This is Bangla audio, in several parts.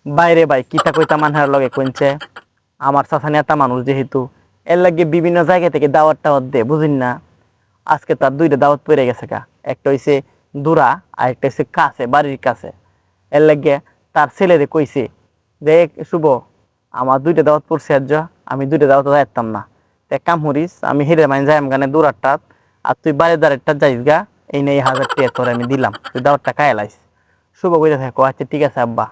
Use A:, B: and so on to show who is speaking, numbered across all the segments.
A: বাইরে ভাই কিতা কইতা মানহার লগে কইছে আমার চাচা নেতা মানুষ যেহেতু এর লাগে বিভিন্ন জায়গা থেকে দাওয়াত টাওয়াত দে বুঝিন না। আজকে তার দুইটা দাওয়াত পড়ে গেছে গা, একটা হইছে দূরা আর একটা হইছে কাছে বাড়ির কাছে। এর লাগে তার ছেলেরে কইছে দেখ শুভ আমার দুইটা দাওয়াত পড়ছে আজ, আমি দুইটা দাওয়াত যাইতাম না, তে কাম হরিস আমি হেরে মাইন যাইম গানে দূরারটাত, আর তুই বাড়ির দ্বারেরটা যাইস গা, এই নেই 1000 টাকা তোরে আমি দিলাম, তুই দাওয়াতটা খাইয়া লাইস। শুভ কইতে থাকো আচ্ছা ঠিক আছে আব্বা,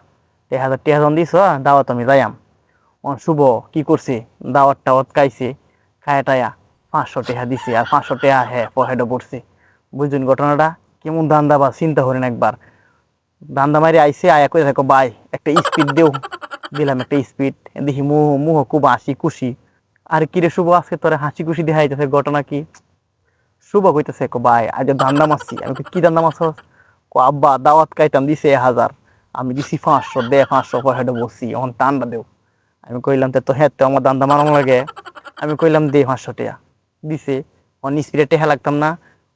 A: 1000 টাকা যখন দিছ দাওয়াত আমি যাইয়াম। শুভ কি করছে, দাওয়াত টাওয়াত খাইছে, খায় টায়া 500 টাকা দিছে আর 500 টাকা হ্যাঁ পকেটে পড়ছে। বুঝছেন ঘটনাটা কেমন ধান্দা, বা চিন্তা করেন একবার। ধান্দা মারি আইসে আয়া করে থাকো ভাই একটা স্পিড দেও, দিলাম একটা স্পিড, দেখি মুহ মুহ খুব হাসি খুশি। আর কিরে শুভ আজকে তোরে হাসি খুশি দেখাইতেছে, ঘটনা কি? শুভ কইতেছে কো ভাই আজ ধান্দা মারছি। আমি কি ধান্দা মারছ? কো আব্বা দাওয়াত খাইতাম দিছে 1000, আমি দিছি 500, দে 500 পকেটে বসছি, এখন টান্ডা দেও। আমি কইলাম তো হ্যাঁ তো আমার দান্দা মারাম লাগে। আমি কইলাম দে 500 টাকা, দিছে। অন স্পিডে টেহা লাগতাম না,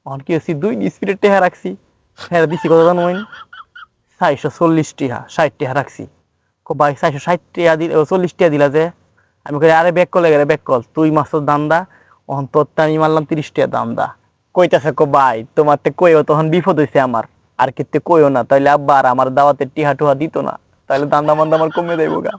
A: অন কি হচ্ছি 2 স্পিডে টেহা রাখছি। হ্যাঁ দিছি কত জানুন, 440 টাকা, 60 টাকা রাখছি। কো ভাই 460 টাকা দিল, 40 টাকা দিলা যে। আমি কই আরে ব্যাক কলে গেলে ব্যাক কল, তুই মাসুর দান্দা, অহন তোরটা আমি মারলাম 30 টাকা দান্দা। কইতাছে কো ভাই তোমার তে কইও তখন বিপদ হইছে আমার, আর কিতে কইও না তাইলে আব্বা আর আমার দাওয়াতের টিহা টুহা দিত না, তাইলে দান্দা মান্দা আমার কমে যাইব গা।